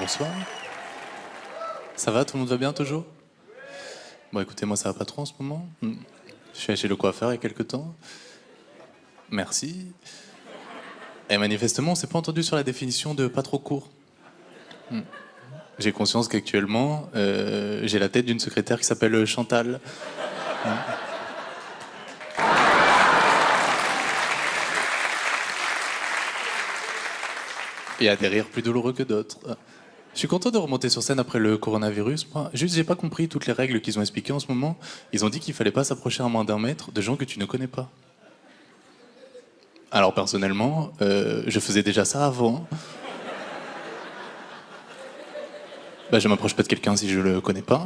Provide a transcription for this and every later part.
Bonsoir. Ça va, tout le monde va bien toujours? Bon, écoutez, moi ça va pas trop en ce moment. Je suis allé chez le coiffeur il y a quelques temps. Merci. Et manifestement, on s'est pas entendu sur la définition de pas trop court. J'ai conscience qu'actuellement, j'ai la tête d'une secrétaire qui s'appelle Chantal. Il y a des rires plus douloureux que d'autres. Je suis content de remonter sur scène après le coronavirus. Moi, juste, j'ai pas compris toutes les règles qu'ils ont expliquées en ce moment. Ils ont dit qu'il fallait pas s'approcher à moins d'un mètre de gens que tu ne connais pas. Alors personnellement, je faisais déjà ça avant. Bah, je m'approche pas de quelqu'un si je le connais pas.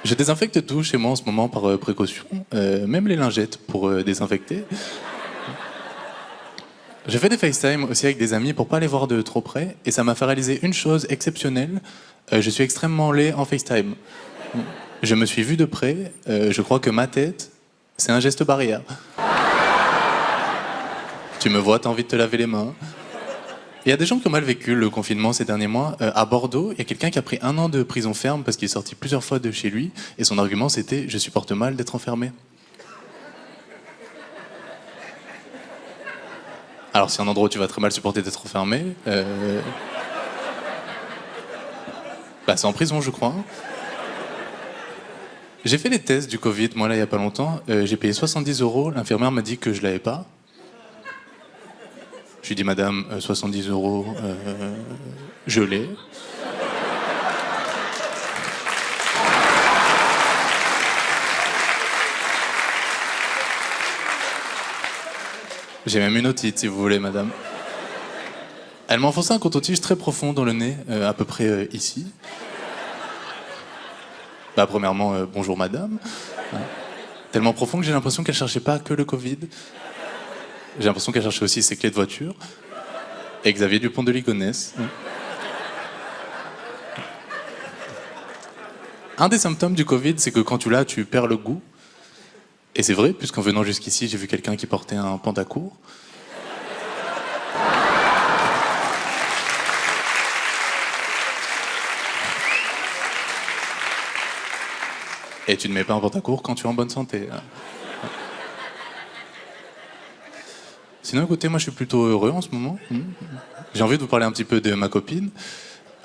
Je désinfecte tout chez moi en ce moment par précaution, même les lingettes pour désinfecter. Je fais des FaceTime aussi avec des amis pour pas les voir de trop près, et ça m'a fait réaliser une chose exceptionnelle. Je suis extrêmement laid en FaceTime. Je me suis vu de près, je crois que ma tête, c'est un geste barrière. Tu me vois, t'as envie de te laver les mains. Il y a des gens qui ont mal vécu le confinement ces derniers mois. À Bordeaux, il y a quelqu'un qui a pris 1 an de prison ferme parce qu'il est sorti plusieurs fois de chez lui, et son argument c'était « je supporte mal d'être enfermé ». Alors, c'est un endroit où tu vas très mal supporter d'être enfermé. Bah, c'est en prison, je crois. J'ai fait les tests du Covid, moi, là, il y a pas longtemps. J'ai payé 70 €. L'infirmière m'a dit que je l'avais pas. Je lui ai dit, madame, 70 €, je l'ai. J'ai même une otite, si vous voulez, madame. Elle m'a enfoncé un coton-tige très profond dans le nez, à peu près ici. Bah, premièrement, bonjour madame. Tellement profond que j'ai l'impression qu'elle cherchait pas que le Covid. J'ai l'impression qu'elle cherchait aussi ses clés de voiture. Et Xavier Dupont de Ligonnès. Un des symptômes du Covid, c'est que quand tu l'as, tu perds le goût. Et c'est vrai, puisqu'en venant jusqu'ici, j'ai vu quelqu'un qui portait un pantacourt. Et tu ne mets pas un pantacourt quand tu es en bonne santé. Sinon, écoutez, moi je suis plutôt heureux en ce moment. J'ai envie de vous parler un petit peu de ma copine.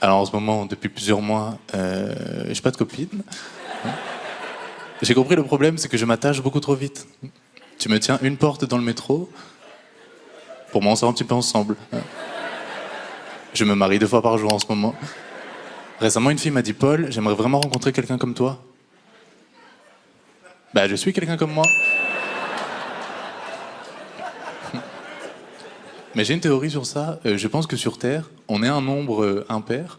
Alors en ce moment, depuis plusieurs mois, j'ai pas de copine. J'ai compris le problème, c'est que je m'attache beaucoup trop vite. Tu me tiens une porte dans le métro, pour moi on sort un petit peu ensemble. Je me marie 2 fois par jour en ce moment. Récemment, une fille m'a dit « Paul, j'aimerais vraiment rencontrer quelqu'un comme toi. » Bah, je suis quelqu'un comme moi. Mais j'ai une théorie sur ça. Je pense que sur Terre, on est un nombre impair.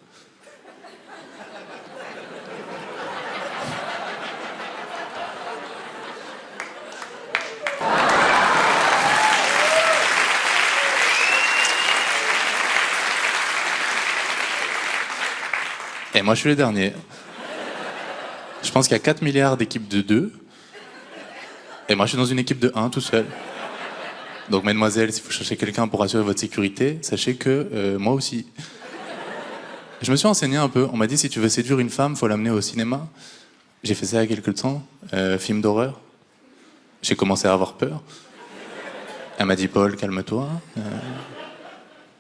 Et moi, je suis le dernier. Je pense qu'il y a 4 milliards d'équipes de 2. Et moi, je suis dans une équipe de 1 tout seul. Donc, mesdemoiselles, si vous cherchez quelqu'un pour assurer votre sécurité, sachez que moi aussi. Je me suis renseigné un peu. On m'a dit, si tu veux séduire une femme, faut l'amener au cinéma. J'ai fait ça il y a quelques temps. Film d'horreur. J'ai commencé à avoir peur. Elle m'a dit, Paul, calme-toi.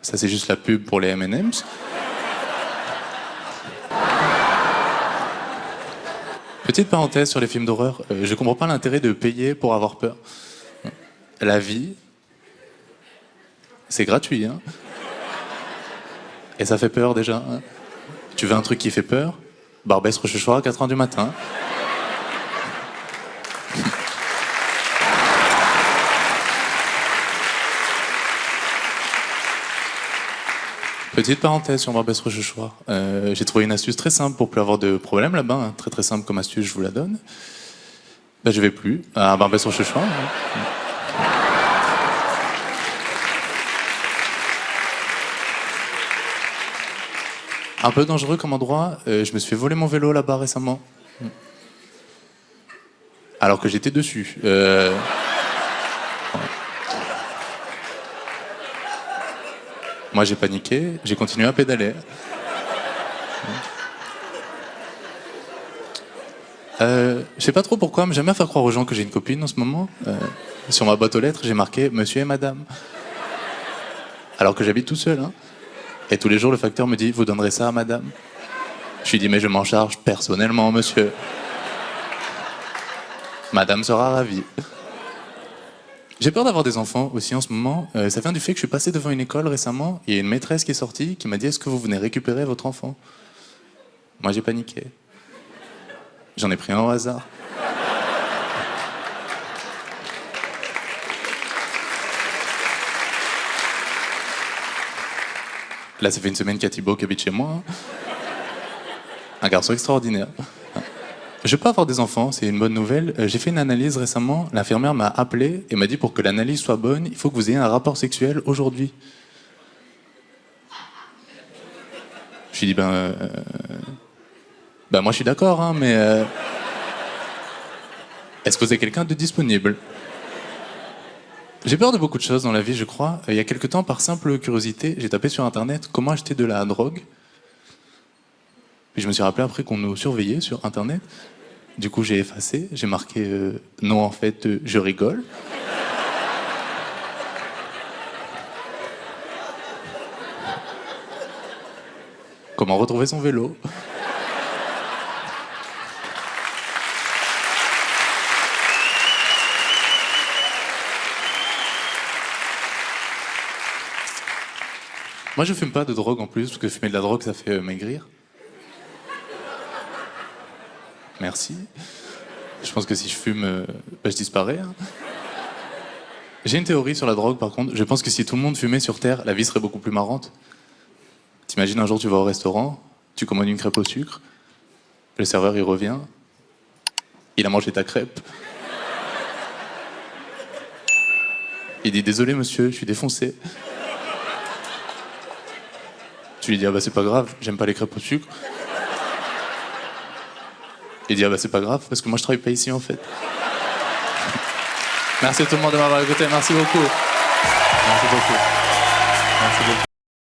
Ça, c'est juste la pub pour les M&M's. Petite parenthèse sur les films d'horreur. Je comprends pas l'intérêt de payer pour avoir peur. La vie, c'est gratuit, hein. Et ça fait peur déjà. Hein. Tu veux un truc qui fait peur? Barbès Rochechouart à 4h du matin. Petite parenthèse sur Barbès Rochechouart. J'ai trouvé une astuce très simple pour plus avoir de problème là-bas. Hein. Très très simple comme astuce, je vous la donne. Ben, je vais plus à Barbès Rochechouart. Hein. Un peu dangereux comme endroit, je me suis fait voler mon vélo là-bas récemment. Alors que j'étais dessus. Moi j'ai paniqué, j'ai continué à pédaler. Je sais pas trop pourquoi, mais j'aime bien faire croire aux gens que j'ai une copine en ce moment. Sur ma boîte aux lettres, j'ai marqué Monsieur et Madame. Alors que j'habite tout seul, hein. Et tous les jours, le facteur me dit Vous donnerez ça à Madame. Je lui dis Mais je m'en charge personnellement, monsieur. Madame sera ravie. J'ai peur d'avoir des enfants aussi en ce moment. Ça vient du fait que je suis passé devant une école récemment. Il y a une maîtresse qui est sortie qui m'a dit Est-ce que vous venez récupérer votre enfant? Moi, j'ai paniqué. J'en ai pris un au hasard. Là, ça fait une semaine qu'il y a Thibaut qui habite chez moi. Hein. Un garçon extraordinaire. Je peux avoir des enfants, c'est une bonne nouvelle. J'ai fait une analyse récemment. L'infirmière m'a appelé et m'a dit pour que l'analyse soit bonne, il faut que vous ayez un rapport sexuel aujourd'hui. Je lui ai dit moi je suis d'accord, hein, mais est-ce que vous avez quelqu'un de disponible? J'ai peur de beaucoup de choses dans la vie, je crois. Il y a quelque temps, par simple curiosité, j'ai tapé sur Internet comment acheter de la drogue. Puis je me suis rappelé après qu'on nous surveillait sur Internet. Du coup, j'ai effacé, j'ai marqué non, en fait, je rigole. Comment retrouver son vélo? Moi, je fume pas de drogue en plus, parce que fumer de la drogue, ça fait maigrir. Merci. Je pense que si je fume, je disparais. Hein. J'ai une théorie sur la drogue, par contre. Je pense que si tout le monde fumait sur Terre, la vie serait beaucoup plus marrante. T'imagines un jour, tu vas au restaurant, tu commandes une crêpe au sucre, le serveur, il revient, il a mangé ta crêpe. Il dit « Désolé, monsieur, je suis défoncé. » Tu lui dis « Ah bah c'est pas grave, j'aime pas les crêpes au sucre. » Il dit « Ah bah c'est pas grave, parce que moi je travaille pas ici en fait. » Merci à tout le monde de m'avoir écouté, merci beaucoup. Merci beaucoup. Merci beaucoup.